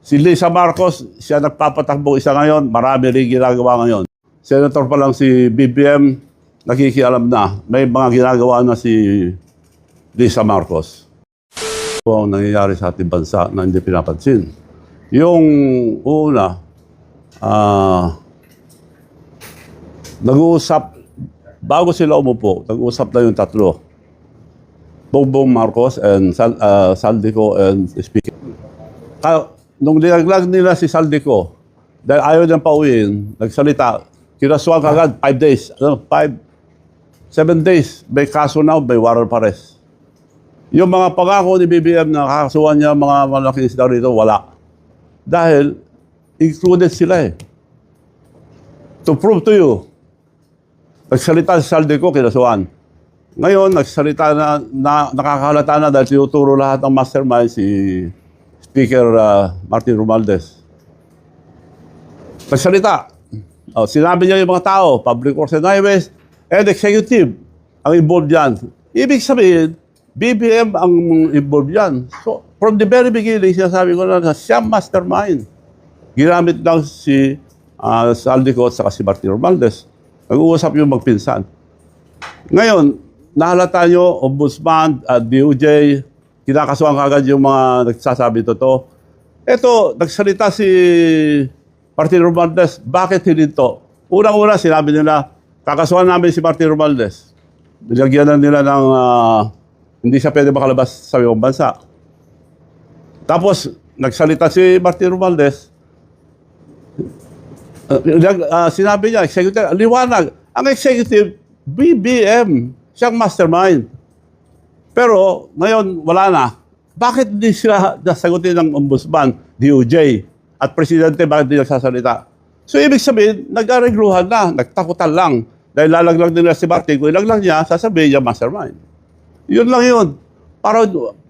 Si Lisa Marcos, siya nagpapatakbo isa ngayon, marami rin ginagawa ngayon. Senator pa lang si BBM, nakikialam na. May mga ginagawa na si Lisa Marcos. Ito ang nangyayari sa ating bansa na hindi pinapansin. Yung una, nag-uusap, bago sila umupo, nag-uusap na yung tatlo. Bongbong Marcos and Saldico and Speaker. Nung dinaglag nila si Saldico, dahil ayaw niyang pauwiin, nagsalita, kinasuhan kagad 5 days. 7 days, may kaso na, may warrant of arrest. Yung mga pangako ni BBM na kakasuhan niya mga malaking isda rito, wala. Dahil included sila eh. To prove to you, nagsalita si Saldico, kinasuhan. Ngayon, nagsalita na nakakahalata na dahil tinuturo lahat ng mastermind si Speaker Martin Romualdez. Nagsalita. Sinabi niya yung mga tao, Public Works and Highways, and Executive ang involved yan. Ibig sabihin, BBM ang involved yan. So, from the very beginning, sinasabi ko na siya mastermind. Ginamit lang si Saldico at saka si Martin Romualdez. Nag-uusap yung magpinsan. Ngayon, nahalata nyo, Ombudsman, DOJ, kinakasuhan kagad yung mga nagsasabi totoo. Ito, nagsalita si Martin Romualdez, bakit hininto? Unang-una, sinabi nila, kakasuhan namin si Martin Romualdez. Nilagyan na nila ng hindi siya pwede makalabas sa ibang bansa. Tapos, nagsalita si Martin Romualdez, sinabi niya, executive, liwanag, ang executive, BBM, siyang mastermind. Pero ngayon, wala na. Bakit hindi sila nasagutin ng Ombudsman, DOJ, at Presidente, bakit hindi nagsasalita? So, ibig sabihin, nag-aregluhan na, nagtakutan lang. Dahil lalaglag nila si Martin, kung ilaglag niya, sasabihin niya mastermind. Yun lang yun.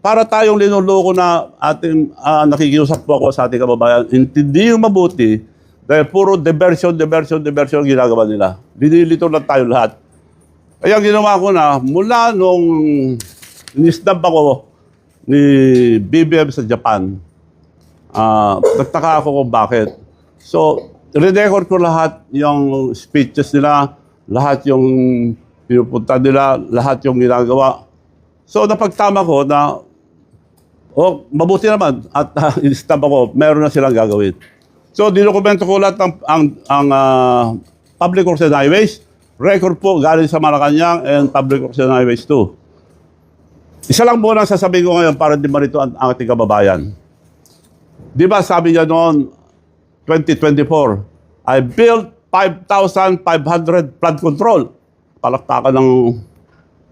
Para tayong linuloko na ating nakikiusap po ako sa ating kababayan, hindi yung mabuti, dahil puro diversion ang ginagawa nila. Dinilito lang tayo lahat. Kaya ginawa ko na, mula nung inisnab ako ni BBM sa Japan, nagtaka ako kung bakit. So, re-record ko lahat yung speeches nila, lahat yung pinupunta nila, lahat yung ginagawa. So, napagtama ko na, mabuti naman, at inisnab ako, meron na silang gagawin. So, didokumento ko lahat ang Public Works and Highways. Record po galing sa Malacanang and Public Works and Highways 2. Isa lang muna sasabihin ko ngayon para di marito ang ating kababayan. Di ba sabi niya noon, 2024, I built 5,500 flood control. Palakpakan ng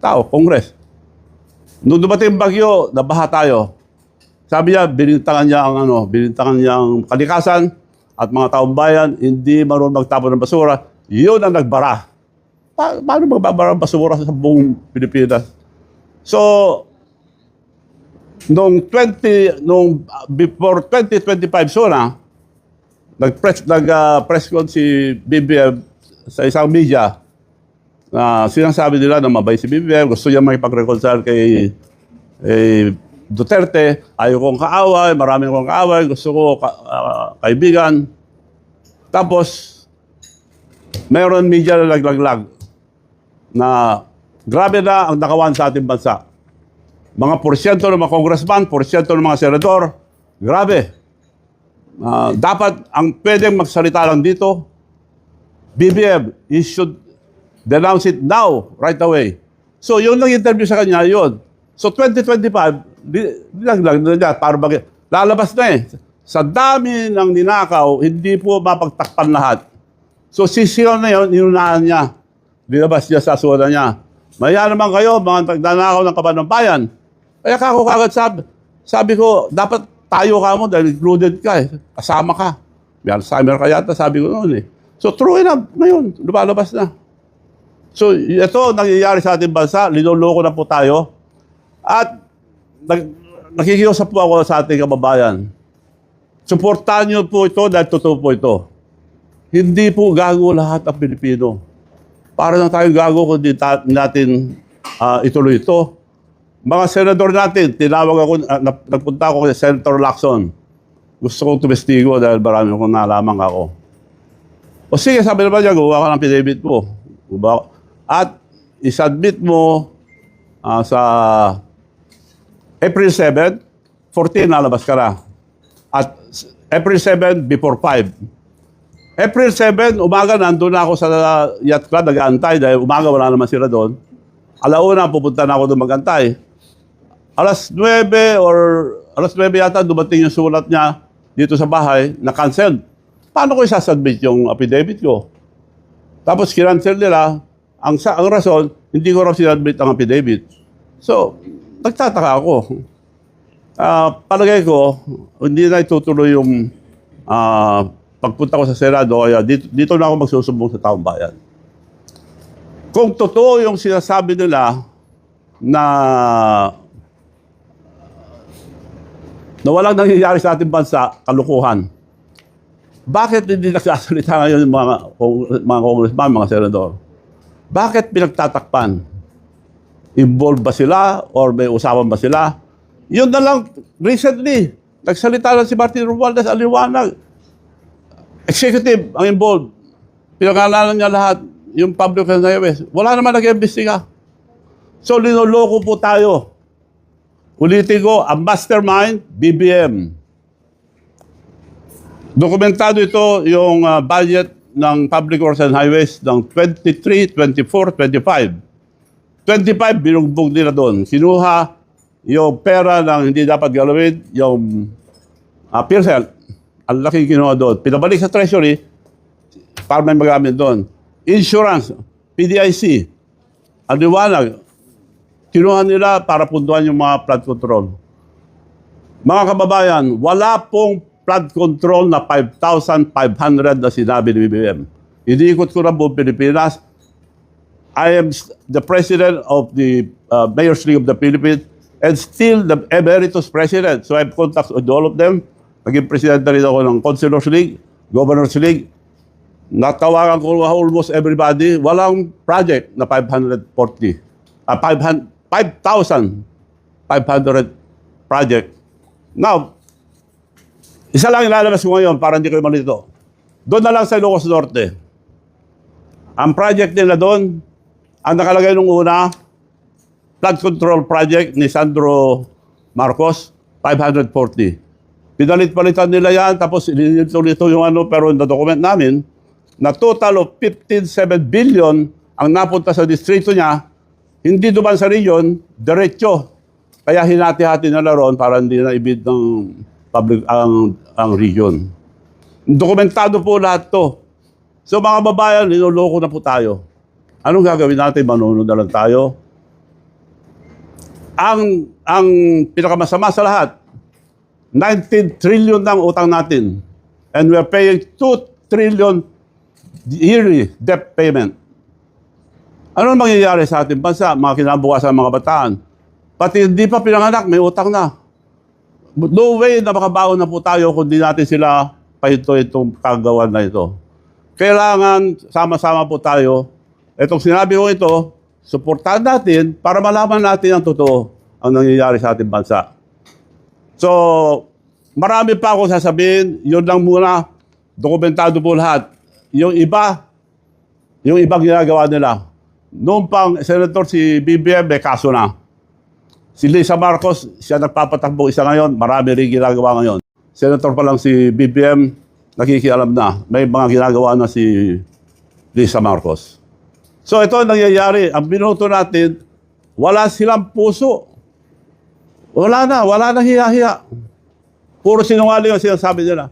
tao, Congress. Nung dumating bagyo, nabaha tayo. Sabi niya, binintangan niya ang kalikasan at mga taong bayan, hindi marunong magtapon ng basura. Yun ang nagbara. Paano magbabara ang basura sa buong Pilipinas? So, before 2025 sona, nag-press con si BBM sa isang media na sinasabi nila na mabay si BBM, gusto niya makipag-reconcile kay Duterte, ayaw kong kaaway, maraming kong kaaway, gusto ko kaibigan. Tapos, mayroon media na naglaglag na grabe na ang nakawan sa ating bansa. Mga porsyento ng mga congressman, porsyento ng mga senador, grabe. Dapat ang pwedeng magsalita lang dito, BBM, you should denounce it now, right away. So, yun lang interview sa kanya, yun. So, 2025, dinaglag na niya, para lalabas na eh. Sa dami ng ninakaw, hindi po mapagtakpan lahat. So, sisigaw na yun, inunahan niya. Dinabas niya sa suwada niya. Maya naman kayo, mga nagnanakaw ng kaban ng bayan. Kaya kako kagad sabi ko, dapat tayo ka mo dahil included ka eh. Kasama ka. May Alzheimer ka yata, sabi ko noon eh. So, true enough, ngayon, lumalabas na. So, ito nangyayari sa ating bansa, linuloko na po tayo. At nakikiusap po ako sa ating kababayan. Suportahan niyo po ito dahil totoo po ito. Hindi po gago lahat ang Pilipino. Para na tayong gago kung di natin ituloy ito. Mga senador natin, tinawag ako, nagpunta ako kay Senator Lacson. gusto kong tumestigo dahil marami akong nalaman ako. O sige, sabi naman niya, gawa ka ng affidavit mo. At isubmit mo sa April 7, 14 nalabas ka na. At April 7 before 5. April 7, umaga nandun na ako sa yacht club, nag-aantay dahil umaga wala naman sila doon. Alauna, pupunta na ako doon mag-antay. Alas 9 or alas 9 yata, dumating yung sulat niya dito sa bahay na cancel. Paano ko isasubmit yung affidavit ko? Tapos kinancel nila. Ang rason, hindi ko raw sinubmit ang affidavit. So, nagtataka ako. Palagay ko, hindi na itutuloy yung pagpunta ko sa Senado, kaya dito na ako magsusumbong sa taong bayan. Kung totoo yung sinasabi nila na walang nangyayari sa ating bansa, kalukuhan, bakit hindi nagsasalita ngayon yung mga congressman, mga senador? Bakit pinagtatakpan? Involved ba sila or may usapan ba sila? Yun na lang, recently, nagsalita lang si Martin Romualdez, aliwanag. Executive ang involved. Pinangalanan niya lahat, yung public health highways. Wala naman nag-imbestiga. So, linoloko po tayo. Ulitin ko, ang mastermind, BBM. Dokumentado ito yung budget ng Public Works and Highways ng 23, 24, 25. 25, binugbog nila doon. Kinuha yung pera ng hindi dapat galawin, yung PhilHealth. Ang laki kinuha doon. Pinabalik sa Treasury para may magamit doon. Insurance, PDIC. Ang liwanag, kinuha nila para puntuhan yung mga flood control. Mga kababayan, wala pong flood control na 5,500 na sinabi ni BBM. Iniikot ko na buong Pilipinas. I am the president of the Mayor's League of the Philippines and still the emeritus president. So I have contacts with all of them. Naging president na rin ako ng Councilors League, Governors League. Natawagan ko almost everybody. Walang project na 5,500 project. Now, isa lang ilalabas ko ngayon para hindi kayo malito. Doon na lang sa Ilocos Norte. Ang project nila doon, ang nakalagay nung una, flood control project ni Sandro Marcos, 540. Pinalit-palitan nila yan, tapos ilito yung pero na document namin, na total of 15.7 billion ang napunta sa distrito niya, hindi duman sa region, diretso. Kaya hinati-hati na ron para hindi na ibid ng public ang region. Dokumentado po lahat to. So mga babayan, linuloko na po tayo. Anong gagawin natin? Manunod na lang tayo. Ang pinakamasama sa lahat, 19 trillion ng utang natin. And we're paying 2 trillion yearly debt payment. Ano mangyayari sa ating bansa? Mga kinabukasan ng mga bataan. Pati hindi pa pinanganak, may utang na. No way na makabaon na po tayo kung di natin sila itong kagawan na ito. Kailangan sama-sama po tayo. Itong sinabi ko ito, suportahan natin para malaman natin ang totoo ang nangyayari sa ating bansa. So, marami pa akong sasabihin. Yun lang muna. Dokumentado po lahat. Yung ibang ginagawa nila. Noong pang Senator si BBM, may kaso na. Si Lisa Marcos, siya nagpapatakbo isa ngayon. Marami rin ginagawa ngayon. Senator pa lang si BBM, nakikialam na. May mga ginagawa na si Lisa Marcos. So ito ang nangyayari. Ang binuto natin, wala silang puso. Wala na hiya-hiya. Puro sinungaling ang sinasabi nila.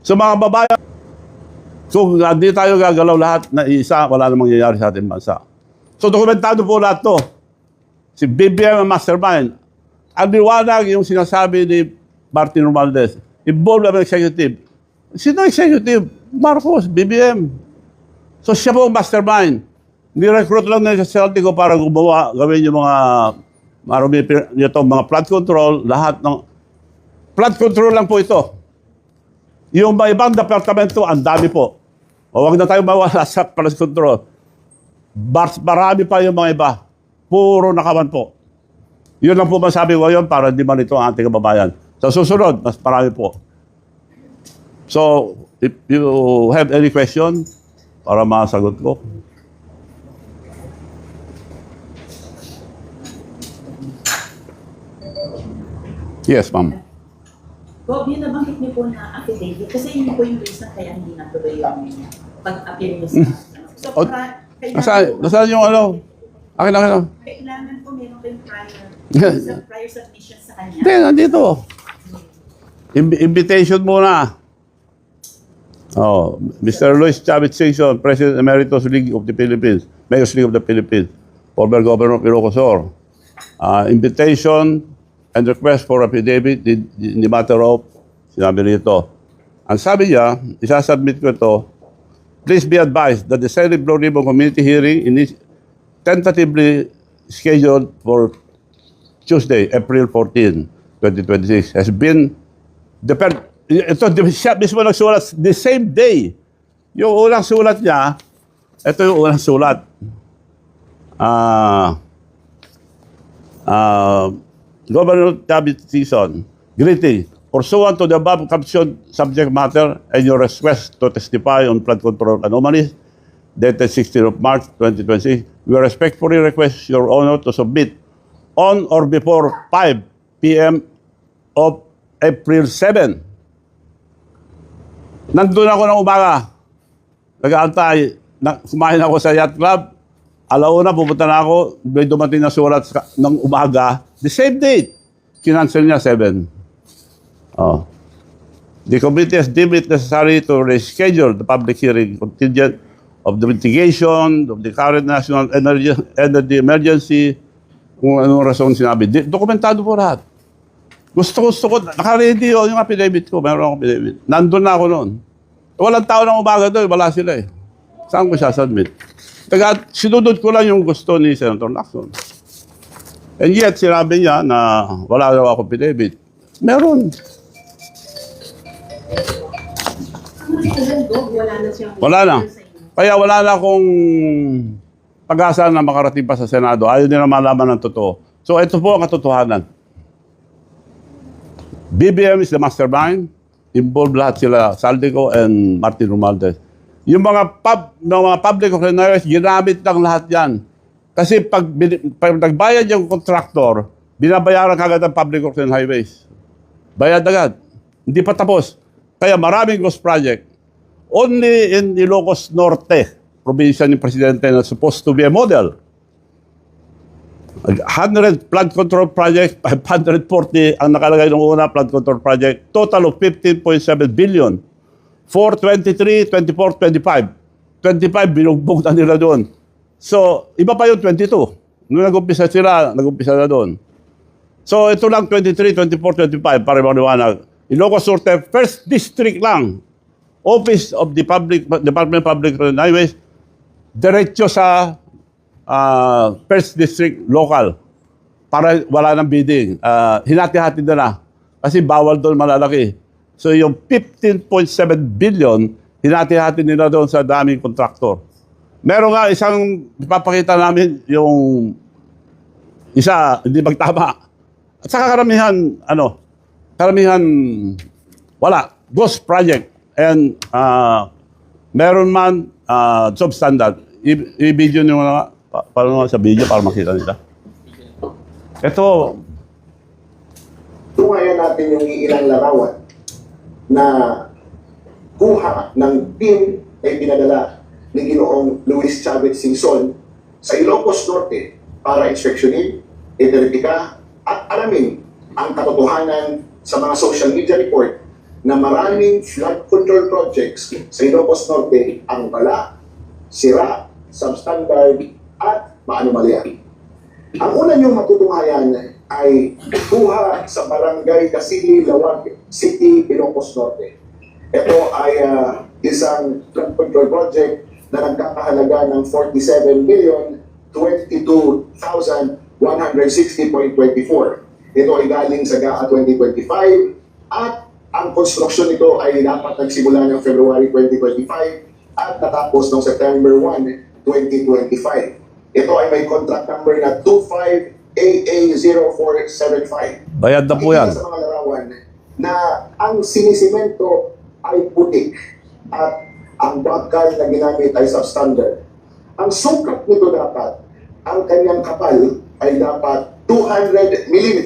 So mga babayan, kung hindi tayo gagalaw lahat na isa, wala namang mangyayari sa ating bansa. So dokumentado po lahat to. Si BBM ang mastermind. Ang liwanag yung sinasabi ni Martin Romualdez. Involved ang executive. Sino executive? Marcos, BBM. So siya po ang mastermind. Ni-recruit lang na sa ko para gawin yung mga flood control, lahat ng flood control lang po ito. Yung mga ibang departamento, ang dami po. O wag na tayo mawala sa flood control. Marami pa yung mga iba. Puro nakawan po. Yun lang po masabi ko ngayon para di man ito ang ating kababayan. Sa susunod, mas marami po. So, if you have any question, para masagot ko. Yes, ma'am. Bob, yun nabanggit niyo po na affidavit kasi yun po yung reason kaya hindi natuloy yung pag-appear niyo sa So, Oh, kailangan Nasaan yung ano? Akin. kailangan po meron kayong prior submission sa kanya. Hindi, nandito. Invitation muna. Oh, Mr. Luis Chavez Singson, President Emeritus League of the Philippines, Mayor's League of the Philippines, former Governor of Ilocos Sur. Invitation and request for affidavit in the matter of, sinabi rito. Ang sabi niya, isasubmit ko ito, please be advised that the Senate Blue Ribbon Community hearing is tentatively scheduled for Tuesday, April 14, 2026, has been deferred. Ito, siya mismo nagsulat the same day. Yung unang sulat niya, ito yung unang sulat. Governor Chavez Singson, greeting. Pursuant to the above captioned subject matter and your request to testify on flood control anomalies, dated 16th of March 2026, we respectfully request your honor to submit on or before 5 p.m. of April 7. Nandun ako ng umaga. Nag-aantay. Kumain ako sa yacht club. Alauna, pupunta na ako. May dumating na sulat ng umaga. The same date. Kinancel niya 7. Oh. The committee has deemed it necessary to reschedule the public hearing contingent of the mitigation of the current national energy emergency. Kung anong rason sinabi. Dokumentado po lahat. Gusto ko, naka-ready yung affidavit ko. Meron akong affidavit. Nandun na ako noon. Walang tao ng umaga doon. Wala sila eh. Saan ko siya submit? Sinunod ko lang yung gusto ni Senator Lacson. And yet, sinabi niya na wala daw ako affidavit. Meron. Wala na. Kaya wala na akong pag-asa na makarating pa sa Senado. Ayaw nila malaman ng totoo. So ito po ang katotohanan. BBM is the mastermind. Involved lahat sila, Saldico and Martin Romualdez. Yung mga public funcionaries, ginamit lang lahat yan. Kasi pag nagbayad yung contractor, binabayaran kagad ang public works and highways. Bayad agad. Hindi pa tapos. Kaya maraming ghost project. Only in Ilocos Norte, probinsya ni Presidente na supposed to be a model. 100 flood control project, 540 ang nakalagay ng una flood control project, total of 15.7 billion. 423, 24, 25. 25 binugbog na nila doon. So, iba pa yung 22. Nung nag-umpisa sila, nag-umpisa na doon. So, ito lang 23, 24, 25 para maliwanag. Ilocos Norte, first district lang. Office of the Department of Public Highways, diretso sa first district local para wala nang bidding. Hinati-hati na kasi bawal doon malalaki. So yung 15.7 billion, hinati-hati nila doon sa daming kontraktor. Meron nga isang ipapakita namin yung isa, hindi magtama. At saka karamihan, wala. Ghost project. And meron man substandard. I-video nyo nga. Paano sa video para makita nila. Ito. Tungayan natin yung ilang larawan na kuha ng team ay pinadala ni Ginoong Luis Chavez Singson sa Ilocos Norte para inspeksyonin, iverifika at alamin ang katotohanan sa mga social media report na maraming flood control projects sa Ilocos Norte ang wala, sira, substandard at maanumalya. Ang una niyong matutunghayan ay kuha sa Barangay Casili, Lawag City, Ilocos Norte. Ito ay isang flood control project na nagkakahalaga ng 47,022,160.24. Ito ay galing sa GAA 2025 at ang konstruksyon nito ay dapat nagsimula ng February 2025 at natapos noong September 1, 2025. Ito ay may contract number na 25AA0475. Bayad na po yan. Sa mga larawan na ang sinisimento ay putik at ang bakal na ginamit ay substandard. Ang sukat nito dapat, ang kanyang kapal ay dapat 200 mm.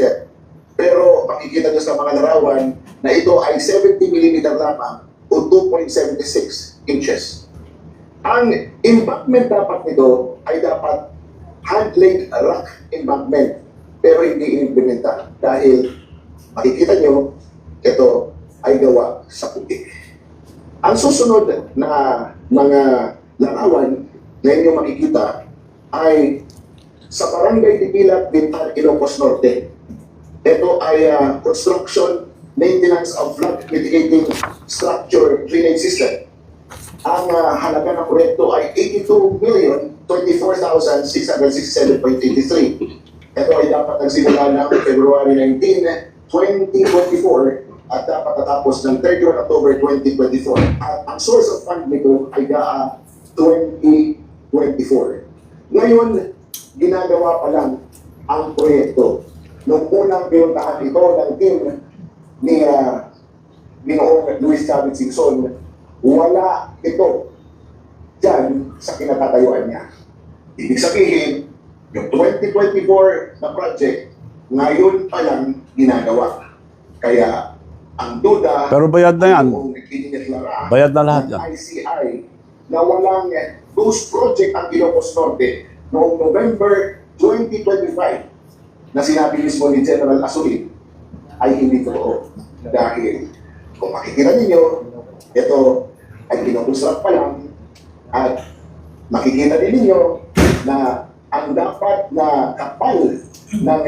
Pero makikita nyo sa mga larawan na ito ay 70 mm lamang o 2.76 inches. Ang embankment dapat nito ay dapat hand-laid rock embankment pero hindi inimplementa dahil makikita nyo ito ay gawa sa putik. Ang susunod na mga larawan na inyo makikita ay sa Barangay Tipilat, Bintan, Ilocos Norte. Ito ay construction, maintenance of flood mitigating structure drainage system. Ang halaga ng proyekto ay 82,024,667.83. Ito ay dapat nagsimula ng February 19, 2024 at dapat natapos ng 31 October 2024. At ang source of fund nito ay GAA 2024. Ngayon, ginagawa pa lang ang proyekto. Nung unang pinuntahan ito ng team ni Ginoong Luis Chavez Singson, wala ito dyan sa kinatatayuan niya. Ibig sabihin, yung 2024 na project, ngayon pa lang ginagawa. Kaya, ang duda, Pero bayad na yan. kung itinitlara Bayad na lahat ng yan. ICI na walang ghost project ang Ilocos Norte noong November 2025 na sinabi mismo ni General Asulin ay hindi totoo. Dahil kung makikita ninyo, ito ay kinukusap pa lang at makikita din ninyo na ang dapat na kapal ng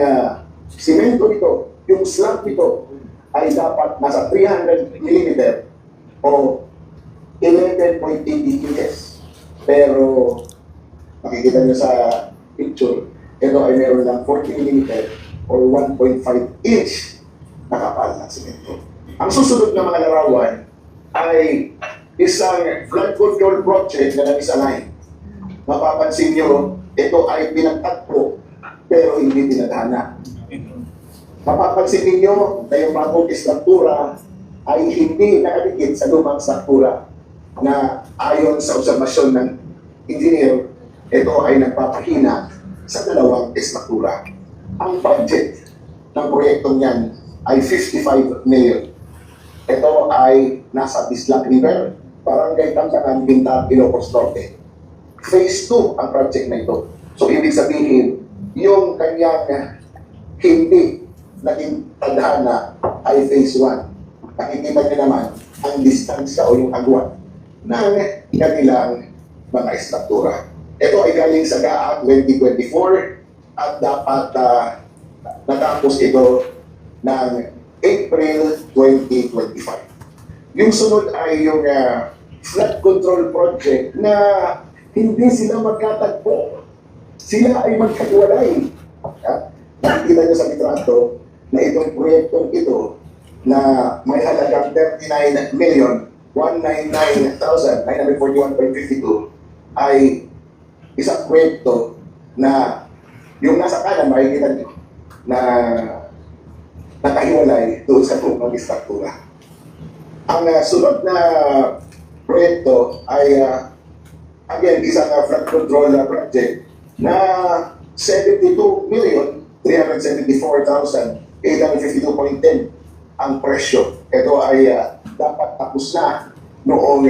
simento nito, yung slab nito, ay dapat nasa 300 mm o 11.80 inches. Pero makikita nyo sa picture, ito ay meron ng 40 mm or 1.5 inch na kapal ng simento. Ang susunod na mga larawan ay isang flood control project na nag-align. Mapapansin nyo, ito ay pinagtatpo pero hindi tinadhana. Mapapansin ninyo na yung bagong istruktura ay hindi nakadikit sa lumang istruktura na ayon sa obserbasyon ng engineer, ito ay nagpapahina sa dalawang istruktura. Ang budget ng proyektong yan ay 55 million. Ito ay nasa Bislac River, Barangay Tantangan, Bintan, Ilocos Norte. Phase 2 ang project na ito. So, ibig sabihin, yung kanyang hindi naging tadhana ay phase 1. Nakikita niyo naman ang distansya o yung agwat ng kanilang mga istruktura. Ito ay galing sa GAA 2024 at dapat natapos ito ng April 2025. Yung sunod ay yung flood control project na hindi sila magkatagpo. Sila ay magkaiwalay. Nakikita nyo sa litrato na itong proyektong ito na may halagang 39,199,941.52 ay isang proyekto na yung nasa kanan makikita nyo na nakahiwalay doon sa lumang istruktura. Ang sunod na proyekto ay again isang flood control project na 72,374,852.10 ang presyo. Ito ay dapat tapos na noong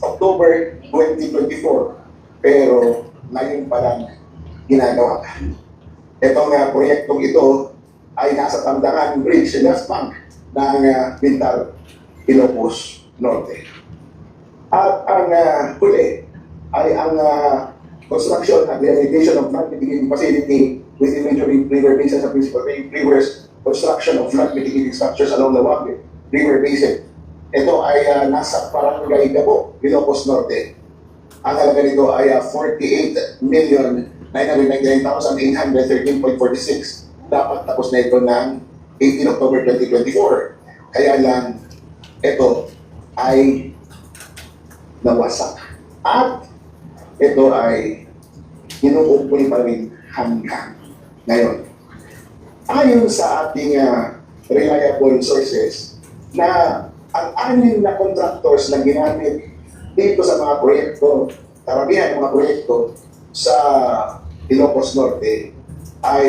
October 2024 pero ngayon pa lang ginagawa. Itong proyektong ito ay nasa Tandangan Bridge and Gas Bank ng Bintan, Ilocos Norte. At ang huli ay ang construction at rehabilitation of flood mitigating facility within major river basins sa principal rivers, construction of flood mitigating structures along the Wag River Basin. Ito ay nasa Barangay Gabo, Ilocos Norte. Ang halaga nito ay 48,999,813.46. Dapat tapos na ito ng 18 October 2024. Kaya lang, ito ay nawasak. At ito ay inuupoy pa rin hanggang ngayon. Ayon sa ating reliable sources na ang anim na contractors na ginamit dito sa mga proyekto, karamihan ng mga proyekto sa Ilocos Norte ay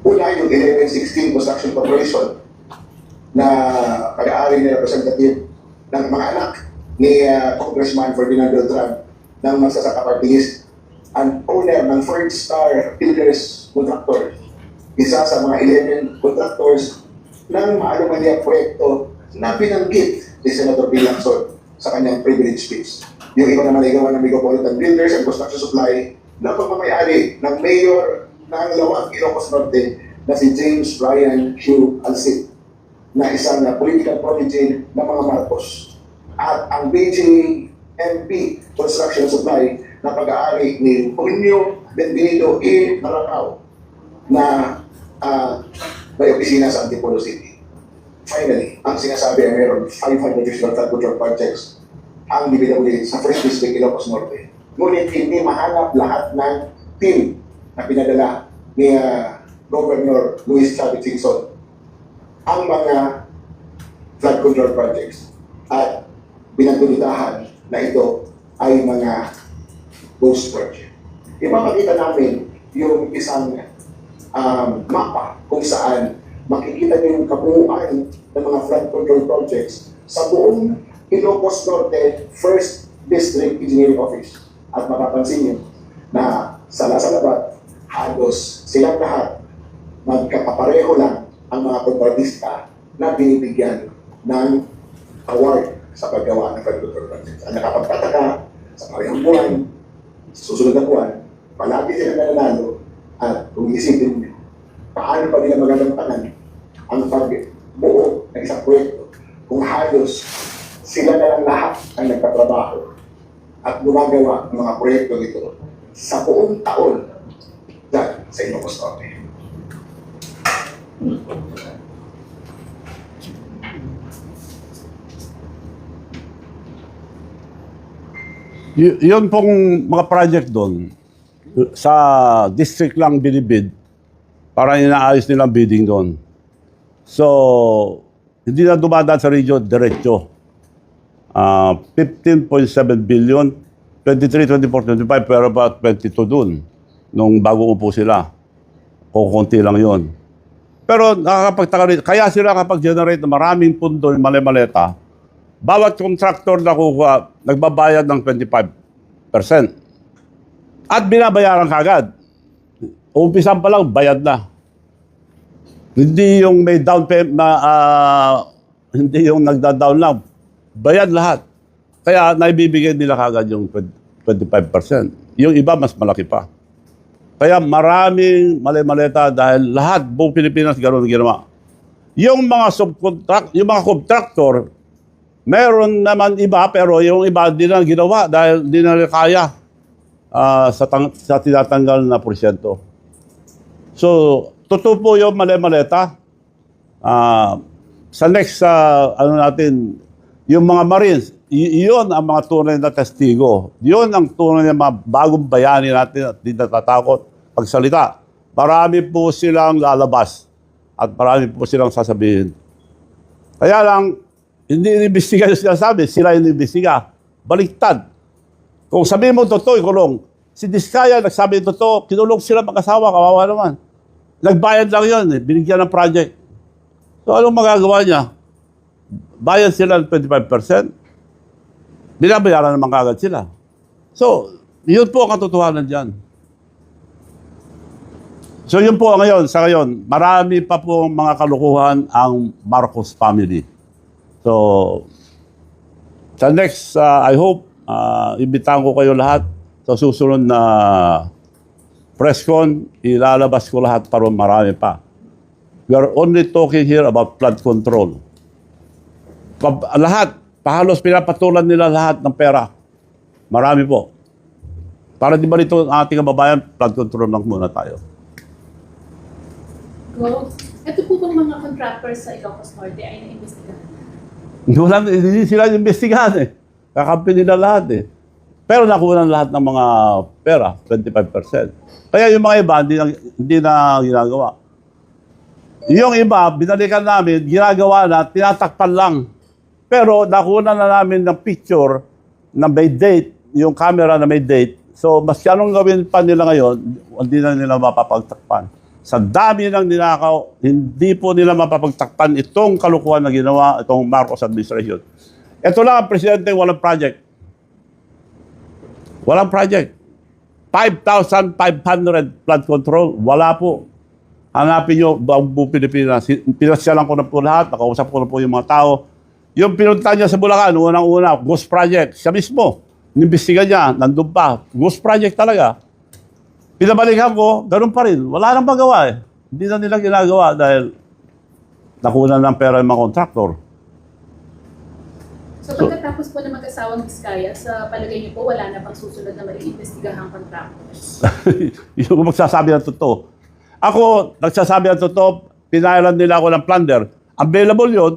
una yung 1116 Construction Corporation na pag-aari ni representative ng mga anak ni Congressman Ferdinand Beltran ng Magsasaka Party List, ang owner ng First Star Builders Contractor, isa sa mga 11 contractors ng maanumalyang proyekto na binanggit ni Senator Bill Lacson sa kanyang privilege speech. Yung iba naman ay gawa ng Metropolitan Builders and Construction Supply na pagmamayari ng Mayor ng Lawag, Ilocos Norte na si James Ryan Q. Alcid na isang political protege ng mga Marcos. At ang BJMP Construction Supply na pag-aari ni Junio Benvenido E. Maracao na may opisina sa Antipolo City. Finally, ang sinasabi ay meron 500 flood control projects ang DPWH sa First District Ilocos Norte. Ngunit hindi mahanap lahat ng team na pinadala ni Governor Luis Chavez Singson ang mga flood control projects at binagdudutahan na ito ay mga ghost project. Ipapakita namin yung isang mapa kung saan makikita niyo yung kabuuan ng mga flood control projects sa buong Ilocos Norte 1st District Engineering Office. At mapapansin niyo na sa Labat, halos silang lahat magkakapareho lang ang mga kontratista na binibigyan ng award sa paggawa ng flood control projects. Ang nakapagtataka sa parehong buwan, sa susunod na buwan, palagi sila nananalo at kung isipin niyo, paano pa nila magagampanan ang pagbuo ng isang proyekto kung halos sila na lang lahat ang nagtatrabaho at gumagawa ng mga proyekto ito sa buong taon dyan sa Ilocos Norte. Yun pong mga project doon, sa district lang binibid, para inaayos nilang bidding doon. So, hindi na dumadaan sa region, diretso. 15.7 billion, 23, 24, 25, pero about 22 doon. Nung bago upo sila. Kukunti lang yon. Pero nakakapagtaka rin, kaya sila kapag-generate ng maraming pundo, mali-maleta, bawat contractor na kuha, nagbabayad ng 25%. At binabayaran kagad. Umpisan pa lang, bayad na. Hindi yung may down payment na, hindi yung nagda-down lang. Bayad lahat. Kaya naibibigay nila kagad yung 25%. Yung iba, mas malaki pa. Kaya maraming mali-maleta dahil lahat, buong Pilipinas, gano'n ginawa. Yung mga yung mga contractor, meron naman iba, pero yung iba hindi na ginawa dahil hindi na kaya sa tinatanggal na porsyento. So, totoo po yung mali-maleta. Sa next, ano natin, yung mga Marines, yun ang mga tunay na testigo. Yun ang tunay na mga bagong bayani natin at hindi natatakot pagsalita. Marami po silang lalabas at marami po silang sasabihin. Kaya lang, hindi inimbestiga yung sinasabi, sila yung inimbestiga. Baliktad. Kung sabihin mo totoo, ikulong. Si Diskaya, nagsabi yung totoo, kinulong sila mag-asawa, kawawa naman. Nagbayad lang yun, binigyan ng project. So, anong magagawa niya? Bayad sila ng 25%. Binabayaran naman kagad sila. So, yun po ang katotohanan dyan. So, yun po ngayon, sa ngayon, marami pa po mga kalukuhan ang Marcos family. So, sa next, I hope, imbitahan ko kayo lahat sa susunod na press con, ilalabas ko lahat para marami pa. We are only talking here about flood control. Lahat, pahalos pinapatulan nila lahat ng pera. Marami po. Para di ba rito ang ating kababayan, flood control lang muna tayo. Go. Ito po bang mga contractors sa Ilocos Norte ay naimbestigahan? Hindi sila investigahan eh. Kakampi nila lahat eh. Pero nakuha na lahat ng mga pera, 25%. Kaya yung mga iba, hindi na ginagawa. Yung iba, binalikan namin, ginagawa na, tinatakpan lang. Pero nakuha na namin ng picture na may date, yung camera na may date. So, mas anong gawin pa nila ngayon, hindi na nila mapapagtakpan. Sa dami ng ninakaw, hindi po nila mapapagtakpan itong kalukuhan na ginawa, itong Marcos administration. Ito lang ang presidente, walang project. Walang project. 5,500 flood control, wala po. Hanapin nyo, buong Pilipinas. Pinasyalan ko na po lahat, nakausap ko na po yung mga tao. Yung pinunta niya sa Bulacan, unang-una, Ghost Project, siya mismo. Inimbestiga niya, nandun pa. Ghost Project talaga. Pinabalikan ko, ganun pa rin. Wala nang magawa eh. Hindi na nila ginagawa dahil nakunan ng pera yung mga kontraktor. So pagkatapos po na mag-asawang Diskaya, sa palagay niyo po wala na pang susunod na maiimbestigahang contractors? Yung magsasabi ng totoo. Ako, nagsasabi ng totoo, pinayalan nila ako ng plunder. Available yun,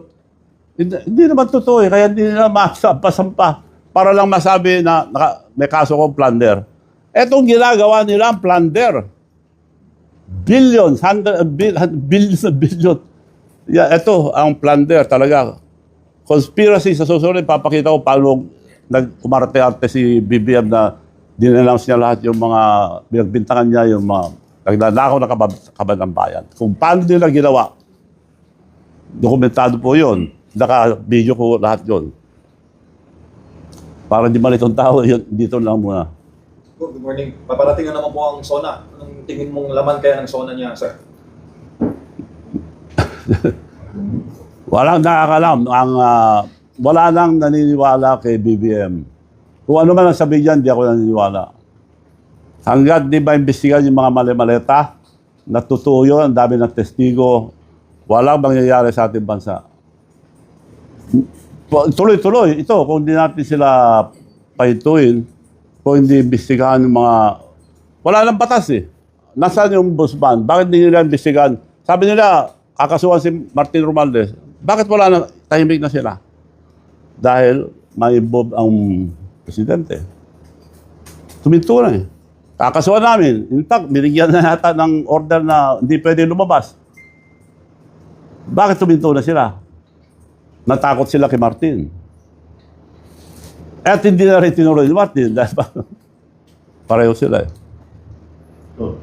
hindi naman totoo eh. Kaya hindi nila masampa para lang masabi na may kaso kong plunder. Etong ginagawa nila ang plunder. Billions, billions na billion. Yeah, ito ang plunder talaga. Conspiracy sa susunod, papakita ko paano nag-umarte-arte si BBM na dinannounce niya lahat yung mga binagbintangan niya, yung mga nagnanakaw na kabad ng bayan. Kung paano nila ginawa, dokumentado po yun. Naka-video ko lahat yun. Para di malitong tao, yun, dito lang muna. Good morning. Paparating na naman po ang SONA. Anong tingin mong laman kaya ng SONA niya, sir? Walang nakakalam. Wala nang naniniwala kay BBM. Kung ano man ang sabihin dyan, di ako naniniwala. Hanggat di ba imbestigan yung mga mali-maleta, natutuo yun, ang dami ng testigo, walang mangyayari sa ating bansa. Tuloy-tuloy, ito, kung di natin sila pahintuin, kung hindi imbestigahan yung mga... Wala nang batas eh. Nasaan yung Busban? Bakit hindi nila imbestigahan? Sabi nila, kakasuhan si Martin Romualdez. Bakit wala na, tahimik na sila? Dahil may involve ang presidente. Tuminto na eh. Kakasuhan namin. In fact, binigyan na yata ng order na hindi pwede lumabas. Bakit tuminto na sila? Natakot sila kay Martin. At hindi na rin tinuloy ni Martin dahil pareho sila eh. So,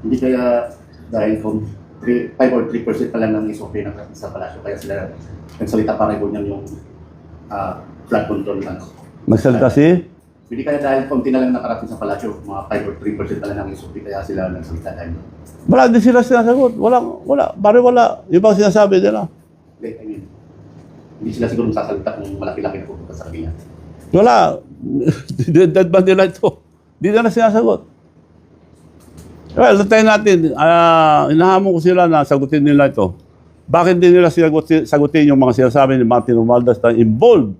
hindi kaya dahil kung 5 or 3% pa lang ng SOP sa palasyo, kaya sila nagsalita para ibunyan yung flood control na. Nagsalita si? Hindi kaya dahil konti na lang nakarating sa palasyo, mga 5 or 3% pa lang ng SOP, kaya sila nagsalita dahil. Wala din sila sinasagot. Wala. Bari wala. Yung bang sinasabi nila. I mean, hindi sila siguro sasalita kung malaki-laki na pupunta sa kabila. Wala. Dead ba nila ito? Hindi na sinasagot. Well, tayo natin, inahamon ko sila na sagutin nila ito. Bakit hindi nila sagutin yung mga sinasabi ni Martin Romualdez na involved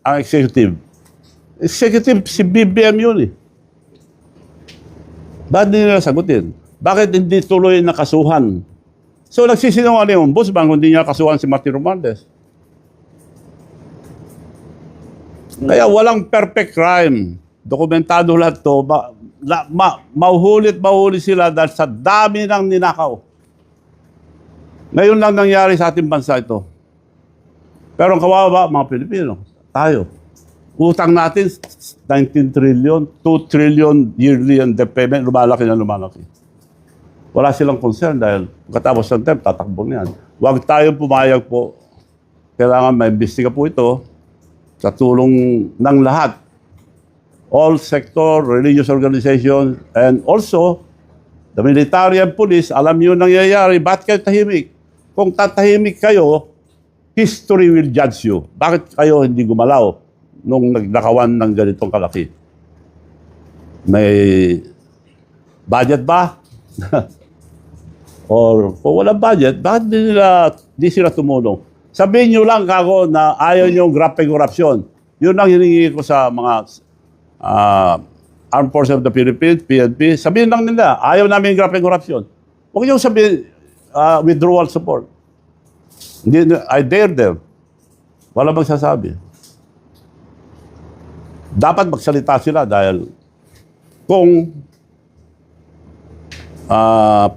ang executive? Executive, si BBM yun eh. Bakit hindi nila sagutin? Bakit hindi tuloy na kasuhan? So nagsisinungaling yung Busban kung hindi niya kasuhan si Martin Romualdez. Kaya walang perfect crime. Dokumentado lahat to. Mahulit sila dahil sa dami ng ninakaw. Ngayon lang nangyari sa ating bansa ito. Pero ang kawawa, mga Pilipino, tayo. Utang natin, 19 trillion, 2 trillion yearly and debt payment, lumalaki na lumalaki. Wala silang concern dahil pagkatapos ng term, tatakbo niyan. Huwag tayo pumayag po. Kailangan maimbestiga po ito sa tulong ng lahat. All sector, religious organizations, and also the military and police, alam nyo nangyayari, ba't kayo tahimik? Kung tatahimik kayo, history will judge you. Bakit kayo hindi gumalaw nung nagnakawan ng ganitong kalaki? May budget ba? Or kung walang budget, bakit di sila tumulong? Sabihin nyo lang kako na ayaw nyo grabe korupsyon. Yun ang hiningi ko sa mga Armed Forces of the Philippines, PNP. Sabihin lang nila, ayaw namin grabe korupsyon. Huwag nyo sabihin, withdrawal support. I dare them. Wala magsasabi. Dapat magsalita sila dahil kung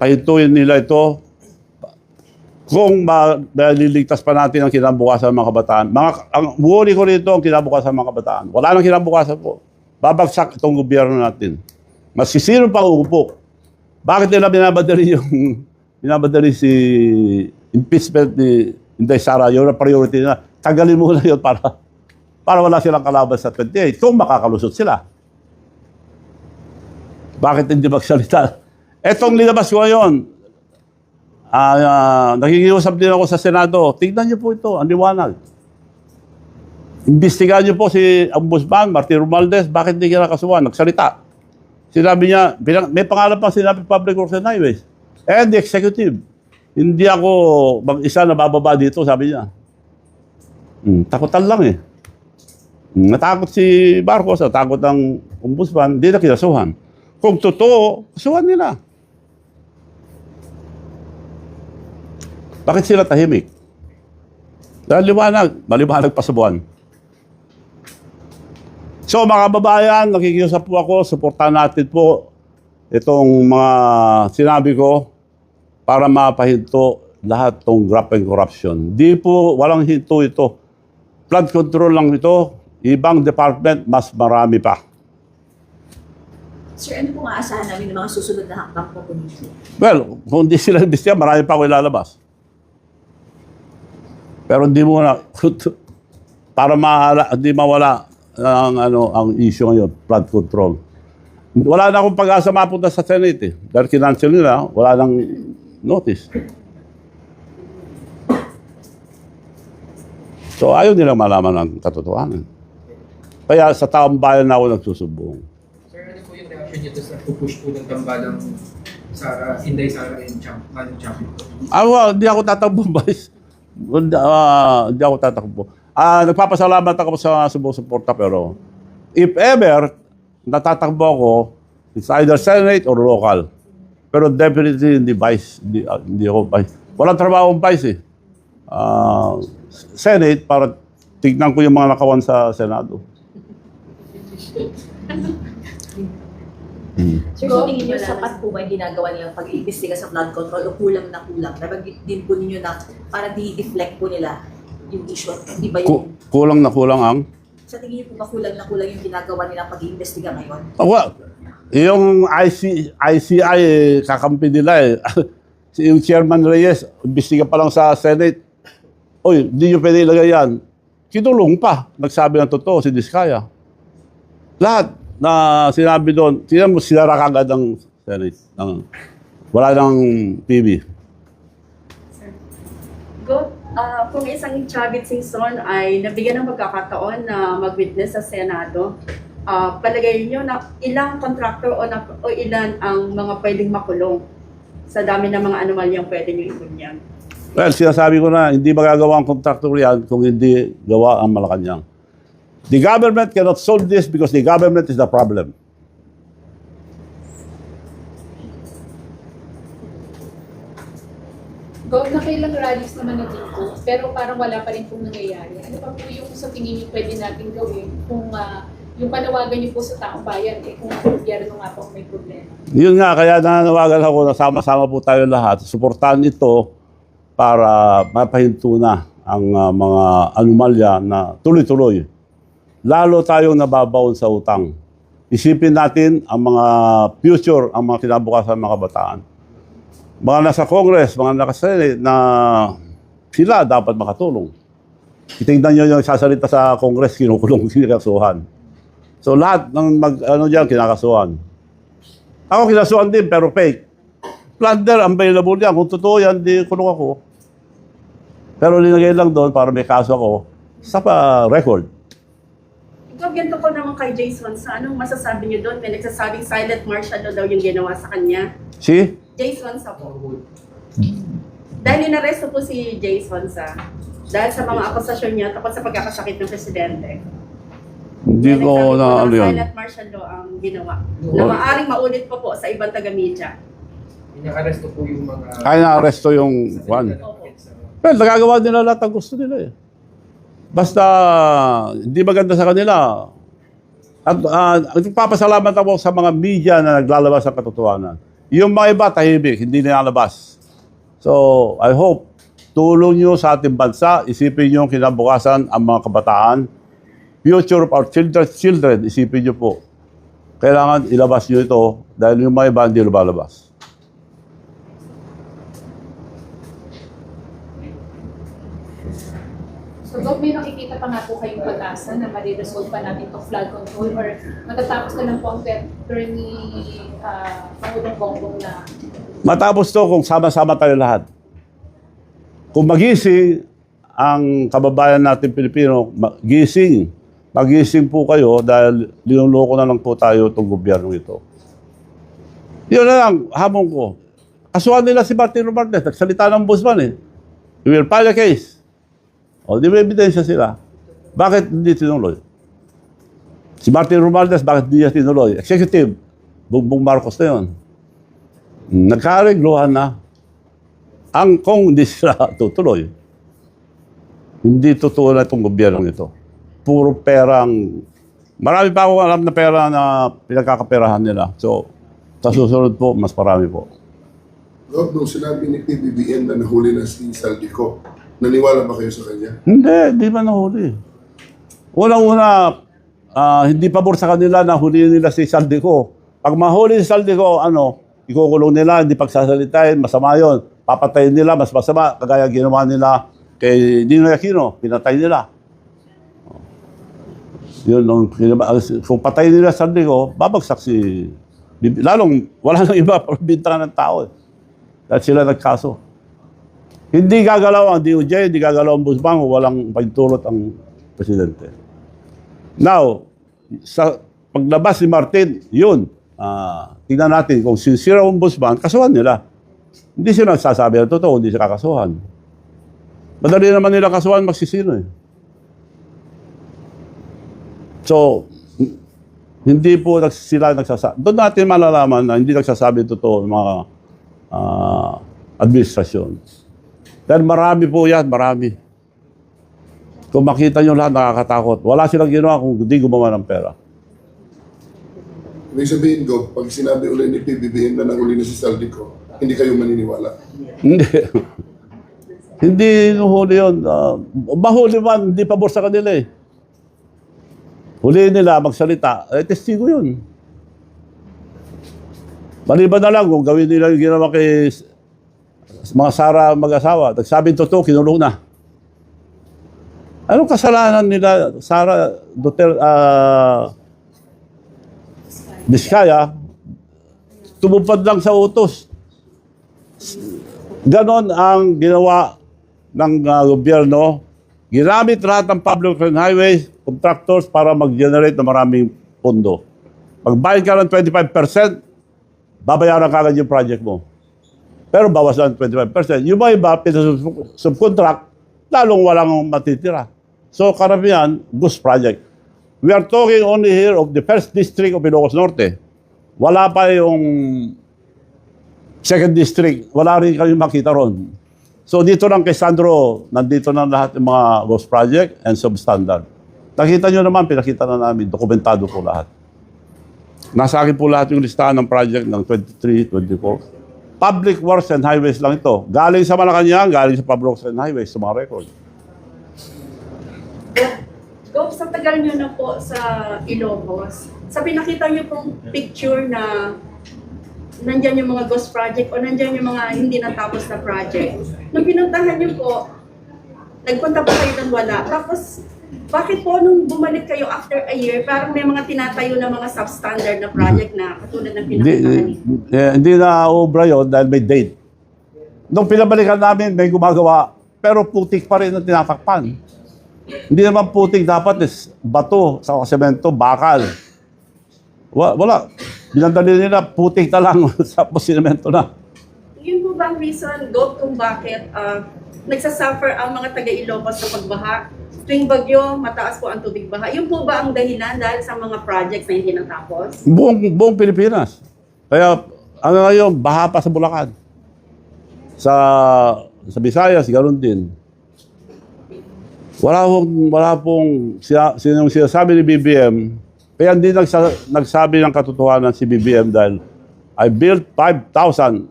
pahintuin nila ito, kung naliligtas pa natin ang kinabukasan ng mga kabataan, ang huli ko rito ang kinabukasan ng mga kabataan. Wala nang kinabukasan po. Babagsak itong gobyerno natin. Maski sino pang uupo. Bakit nila binabadali si impeachment ni Inday Sara? Yun ang priority nila. Tagalin muna yun para wala silang kalaban sa 28 kung makakalusot sila. Bakit hindi magsalita? Etong linabas ko ngayon, nakikiusap din ako sa Senado. Tignan niyo po ito, ang liwanag. Imbestigahan niyo po si Ombudsman, Martin Romualdez, bakit hindi kinakasuhan? Nagsalita. Sinabi niya, may pangalan pa sinabi Public Works and Highways. And the executive. Hindi ako mag-isa na bababa dito, sabi niya. Takutan lang eh. Natakot si Marcos, natakot ang Ombudsman, hindi na kinasuhan. Kung totoo, kasuhan nila. Bakit sila tahimik? Dahil maliwanag pa sa buwan. So mga kababayan, nakikiusap po ako, suportahan natin po itong mga sinabi ko para mapahinto lahat tong graft and corruption. Di po, walang hinto ito. Flood control lang ito, ibang department, mas marami pa. Sir, ano pong aasahan namin ng mga susunod na hakbang po nito? Well, kung di sila imbestiga, marami pa ako ilalabas. Pero hindi mo na, para hindi mawala ang issue ngayon, flood control. Wala na akong pag-asa mapunta sa Senate eh. Dahil kinancel nila, wala nang notice. So ayaw nilang malaman ang katotohanan. Kaya sa taong bayan na ako nagsusumbong. Sir, ano po yung reaction niyo sa pupush po ng tambalang Sara, Inday Sara and Manong Champion? Well, hindi ako tatakbo, boys. Hindi ako tatakbo. Nagpapasalamat ako sa sumusuporta pero if ever natatakbo ako, it's either Senate or local. Pero definitely hindi vice. Hindi ako vice. Walang trabaho ang vice eh. Senate para tignan ko yung mga nakawan sa Senado. Sir, so tingin niyo sapat po ba yung ginagawa nilang pag-iimbestiga sa flood control o kulang na kulang? Nabanggit din po ninyo na para di-deflect po nila yung issue. Hindi ba yun? Kulang na kulang ang? Sa tingin niyo po ba kulang na kulang yung ginagawa nilang pag-iimbestiga ngayon? Well, yung ICI, kakampi nila eh. Yung Chairman Reyes, imbestiga pa lang sa Senate. Oy, hindi nyo pwede ilagay yan. Kinulong pa. Nagsabi ng totoo, si Diskaya. Lahat na sinabi doon, sinara kagad ang Senate. Wala nang PB. Kung isang Chavit Singson ay nabigyan ng pagkakataon na mag-witness sa Senado, palagay niyo na ilang contractor o ilan ang mga pwedeng makulong sa dami ng mga anomalyang pwede niyo ibunyag? Well, sinasabi ko na, hindi magagawa ang contractor yan kung hindi gawa ang Malacanang. The government cannot solve this because the government is the problem. Nakailang rallies naman na dito, pero parang wala pa rin pong nangyayari. Ano pa po yung sa tingin niyo pwede natin gawin kung yung panawagan niyo po sa taong bayan, kung ang gobyerno nga po may problema? Yun nga, kaya nananawagan ako na sama-sama po tayo lahat. Suportahan ito para mapahinto na ang mga anomalya na tuloy-tuloy. Lalo tayong nababaon sa utang. Isipin natin ang mga future, ang mga kinabukasan ng mga kabataan. Mga nasa Congress, mga nasa Senate na sila dapat makatulong. Itingnan nyo yung sasalita sa Congress, kinukulong, kinakasuhan. So lahat ng kinakasuhan. Ako kinasuhan din, pero fake. Plunder, available yan. Kung totoo yan, di kulong ako. Pero linagay lang doon para may kaso ako sa record. Ganito ko naman kay Jason, sa anong masasabi niyo doon? May nagsasabing silent martial daw yung ginawa sa kanya. Si? Jason sa po. Dahil inaresto po si Jason dahil sa mga akusasyon niya tungkol sa pagkakasakit ng presidente. Hindi ko na ano yun. Silent martial law ang ginawa. Na maaring maulit pa po sa ibang taga-media. Ina-arresto po yung mga... Kaya na-arresto yung one. Well, nagagawa nila lahat ang gusto nila eh. Basta hindi maganda sa kanila. At nagpapasalamat ako sa mga media na naglalabas ng katotohanan. Yung mga iba tahimik, hindi nilalabas. So, I hope tulong nyo sa ating bansa, isipin nyo kinabukasan ang mga kabataan, future of our children, isipin nyo po. Kailangan ilabas nyo ito dahil yung mga iba hindi lumalabas. So, Doc, may nakikita pa nga po kayong pag-asa na ma-resolve pa natin itong flood control or matatapos na lang po ang term ni Pangulong Bongbong na Matapos to kung sama-sama tayo lahat. Kung magising ang kababayan natin Pilipino, gising. Magising po kayo dahil linuloko na lang po tayo itong gobyerno ito. Yun na lang, hamon ko. Kasuhan nila si Martin Romualdez, nagsalita ng ombudsman eh. We will file a case. O, di ba ebidensya sila? Bakit hindi tinuloy? Si Martin Romualdez, bakit hindi niya tinuloy? Executive, Bongbong Marcos na yun. Nagkaregluhan na. Ang kung hindi sila tutuloy, hindi totoo na itong gobyerno ito. Puro perang, marami pa akong alam na pera na pinagkakaperahan nila. So, sa susunod po, mas marami po. Rob, nung sinabi ni PBBM na nahuli na si Saldico, naniwala ba kayo sa kanya? Hindi ba nahuli? Unang-una, hindi pabor sa kanila na huliin nila si Saldico. Pag mahuli si Saldico, ikukulong nila, hindi pagsasalitain, masama yun. Papatayin nila, mas masama, kagaya ginawa nila kay Ninoy Aquino, pinatay nila. Yun, kung patayin nila si Saldico, babagsak si... Lalong, wala nang iba para bintangan ng tao. Dahil sila nagkaso. Hindi gagalaw ang DOJ, hindi gagalaw ang Busbang, walang pagtulot ang presidente. Now, sa paglabas ni Martin, yun, tingnan natin kung sincere ang Busbang, kasuhan nila. Hindi sila nagsasabi ng totoo, hindi sila kakasuhan. Madali naman nila kasuhan magsisino eh. So, hindi po sila nagsasabi. Doon natin malalaman na hindi nagsasabi totoo ng mga administrasyon. Dahil marami po yan, marami. Kung makita nyo lahat, nakakatakot. Wala silang ginawa kung hindi gumawa ng pera. Ibig sabihin, Gob, pag sinabi ulit ni PBBM na nahuli na si Saldico, hindi kayo maniniwala? Hindi. Hindi nuhuli yun. Mahuli man, hindi pabor sa kanila eh. Huliin nila, magsalita. Testigo yun. Maliban na lang kung gawin nila yung ginawa kay mga Sara mag-asawa. Nagsabing totoo, kinulong na. Anong kasalanan nila, Sara Duterte, Vizcaya, tumupad lang sa utos. Ganon ang ginawa ng gobyerno. Ginamit lahat ng public and highways contractors para mag-generate ng maraming pondo. Pagbayad ka ng 25%, babayaran ka agad yung project mo. Pero bawas lang 25%. Yung mga iba, subcontract, lalong walang matitira. So karamihan, ghost project. We are talking only here of the first district of Ilocos Norte. Wala pa yung second district. Wala rin kayong makita ron. So dito lang kay Sandro, nandito na lahat yung mga ghost project and substandard. Nakita nyo naman, pinakita na namin, dokumentado po lahat. Nasa akin po lahat yung listahan ng project ng 23, 24. Public Works and Highways lang ito. Galing sa Malacanang, galing sa Public Works and Highways, sa mga record. Gob, sa tagal nyo na po sa Ilocos, sa pinakita nyo pong picture na nandyan yung mga ghost project o nandyan yung mga hindi natapos na project. Nung pinuntahan nyo po, nagpunta po kayo ng wala. Tapos, bakit po nung bumalik kayo after a year, parang may mga tinatayo na mga substandard na project na katulad ng pinakita niyo? Hindi na obra yun dahil may date. Nung pinabalikan namin, may gumagawa, pero putik pa rin ang tinatakpan. Hindi naman putik dapat is bato, sa semento, bakal. Wala. Binandali nila, putik na lang sa semento na. Yun po ba ang reason, Gob, kung bakit nagsasuffer ang mga taga-Ilocos sa pagbaha? Tuwing bagyo, mataas po ang tubig baha. Yun po ba ang dahilan dahil sa mga projects na hindi natapos? Buong Pilipinas. Kaya, ngayon, baha pa sa Bulacan. Sa Visayas, ganoon din. Wala pong sinasabi ni BBM, kaya hindi nagsabi ng katotohanan si BBM dahil I built 5,000.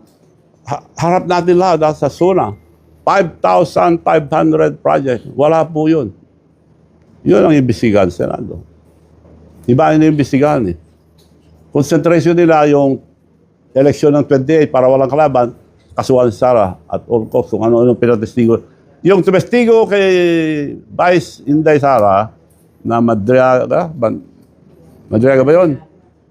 Harap natin lahat sa zona. 5,500 projects. Wala po yun. Yun ang imbestigahan sa Senado. Iba ang inimbestigahan eh. Concentration nila yung eleksyon ng 28 para walang kalaban, kasuhan si Sara at all costs kung ano-ano pinatestigo. Yung tumestigo kay Vice Inday Sara na Madriaga ba yun?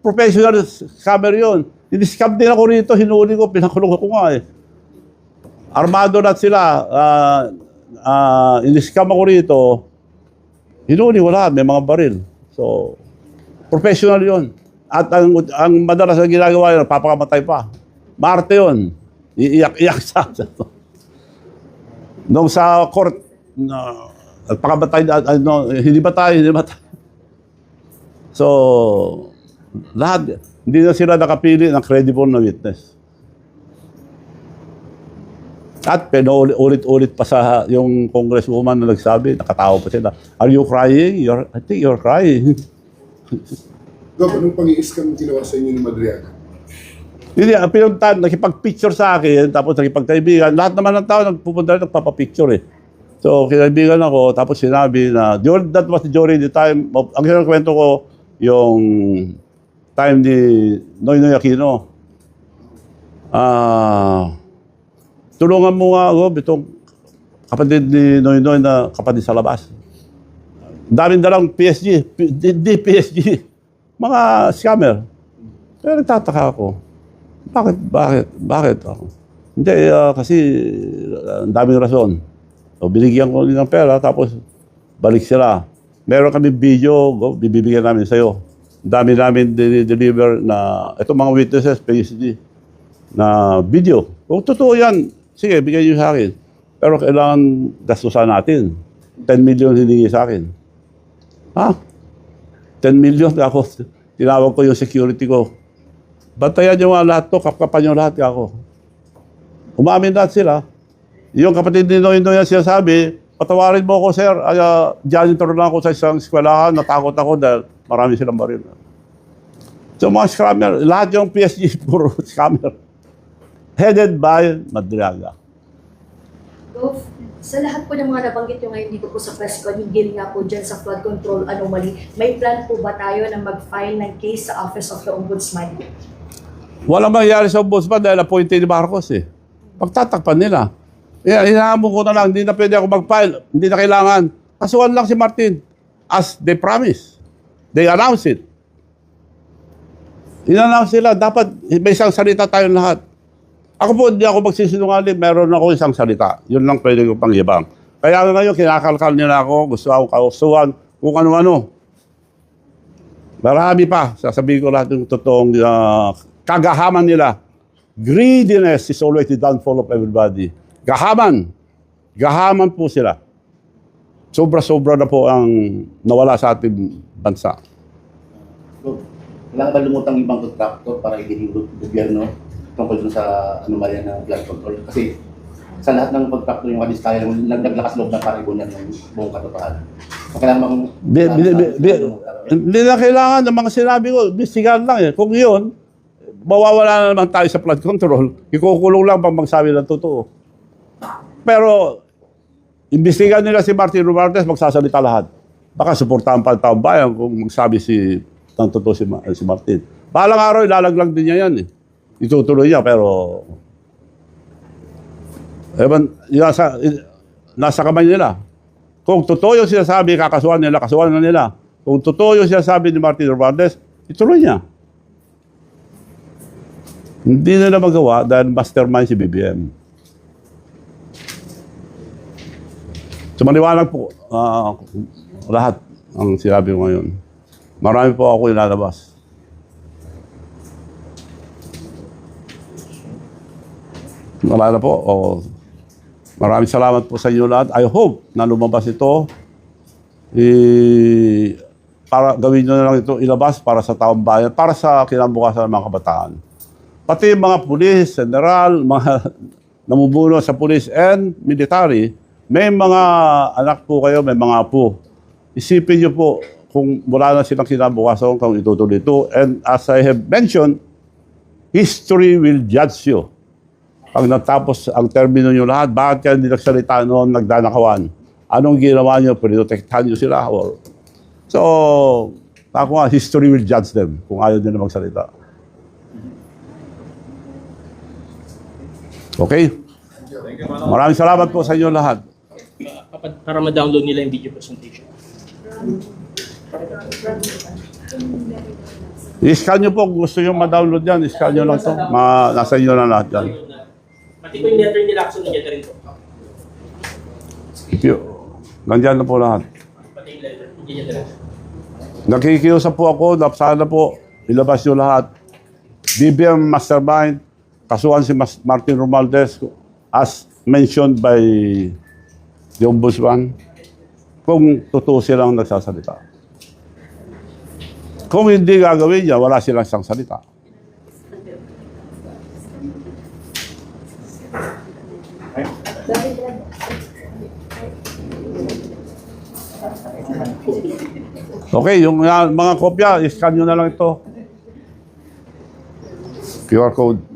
Professional scammer yun. Diniscam din ako rito, hinuli ko, pinakulong ko nga eh. Armado na sila, iniskam ako rito, hinuli wala, may mga baril. So, professional yun. At ang madalas na ginagawa yun, papakamatay pa. Marte yun. Iiyak-iyak sa nung sa court, pakamatay, hindi matay. So, lahat, hindi na sila nakapili ng credible na witness. At ulit-ulit pa sa yung congresswoman na nagsabi, nakatawa pa sila, are you crying? I think you're crying. Gov, anong pang-i-scam ginawa sa inyo ni Madriaga? Hindi, pinuntan, nakipag-picture sa akin, tapos nakipagkaibigan. Lahat naman ng tao nagpupunta rin, nagpapapicture eh. So, kinaibigan ako, tapos sinabi na, that was during the time, ang kwento ko, yung time ni Noynoy Aquino. Tulungan mo nga ako, itong kapatid ni Noynoy na kapatid sa labas. Daming dalang PSG, di PSG, mga scammer. Kaya nagtataka ako. Bakit ako? Hindi, kasi ang daming rason. So, binigyan ko ng pera, tapos balik sila. Meron kami video, bibigyan namin sa'yo. Dami namin deliver na, itong mga witnesses, PSG, na video. Kung totoo yan, sige, bigyan nyo sa akin. Pero kailangan gastusan natin. 10 million hiningi sa akin. Ha? 10 million ako. Tinawag ko yung security ko. Bantayan nyo nga lahat to, kapkapan nyo lahat ako. Umamin lahat sila. Yung kapatid ni Noynoy yan sinasabi, patawarin mo ako, sir. Janitor lang ako sa isang eskwelahan. Natakot ako dahil marami silang baril. So mga scammer, lahat yung PSG, puro scammer. Headed by Madriaga. Gov, sa lahat po ng mga nabanggit nyo ngayon dito po sa press con, hinggil nga po dyan sa flood control anomaly, may plan po ba tayo na mag-file ng case sa Office of the Ombudsman? Walang mangyayari sa ombudsman dahil appointee ni Marcos eh. Pagtatakpan nila. Hinahamon ko na lang, hindi na pwede ako mag-file. Hindi na kailangan. Kasuhan lang si Martin. As they promised. They announced it. In-announce sila, dapat may isang salita tayong lahat. Ako po, hindi ako magsisinungaling, meron ako isang salita. Yun lang pwede ko pangyabang. Kaya ngayon, kinakalkal nila ako, gusto akong kausuhan, kung ano-ano. Marami pa, sasabihin ko lahat yung totoong kagahaman nila. Greediness is always the downfall of everybody. Gahaman. Gahaman po sila. Sobra-sobra na po ang nawala sa ating bansa. So, kailangan ba lumutang ibang contractor para i-deal ng gobyerno tungkol dun sa anomalya ng flood control? Kasi sa lahat ng contractor yung kadiskaya naglakas loob na para ibunan yung buong katotohanan. So, kailangan Hindi na kailangan ng mga sinabi ko. Bisigan lang eh. Kung yun, mawawala na naman tayo sa flood control. Ikukulong lang pang magsabi ng totoo. Pero, imbestigan nila si Martin Romualdez, magsasalita lahat. Baka suportahan pa ang taong bayan kung magsabi ng totoo si Martin. Bahalang araw, ilalaglag din niya yan eh. Itutuloy niya, pero nasa kamay nila. Kung totoo yung sinasabi, kasuhan na nila. Kung totoo yung sinasabi ni Martin Romualdez, ituloy niya. Hindi nila magawa dahil mastermind si BBM. So maliwanag po lahat ang sinabi ko ngayon. Marami po ako ilalabas. Wala na po. Maraming salamat po sa inyo lahat. I hope na lumabas ito. Para gawin nyo na lang ito ilabas para sa taong bayan, para sa kinabukasan ng mga kabataan. Pati mga pulis, general, mga namumuno sa pulis and military, may mga anak po kayo, may mga apo. Isipin nyo po kung wala na silang kinabukasan kung itutuloy ito. And as I have mentioned, history will judge you. Pag natapos ang termino nyo lahat, bakit kayo hindi nagsalita noon, nagdanakawan? Anong ginawa nyo? Pinotektahan nyo sila? Or... So, ako nga, history will judge them kung ayaw nila magsalita. Okay? Thank you, Manong. Maraming salamat po sa inyo lahat. Para ma-download nila yung video presentation. I-scan nyo po kung gusto nyo ma-download yan. I-scan nyo lang to. Nasa inyo na lahat yan. Pati po yung letter nila action nandiyan na rin po. Nandiyan na po lahat. Pati yung letter, nandiyan na rin. Nakikiusap po ako, sana po ilabas nyo lahat. BBM Mastermind, kasuhan si Martin Romualdez as mentioned by the Ombudsman, kung totoo silang nagsasalita. Kung hindi gagawin niya, wala silang isang salita. Okay, yung mga kopya, i-scan nyo na lang ito. QR code.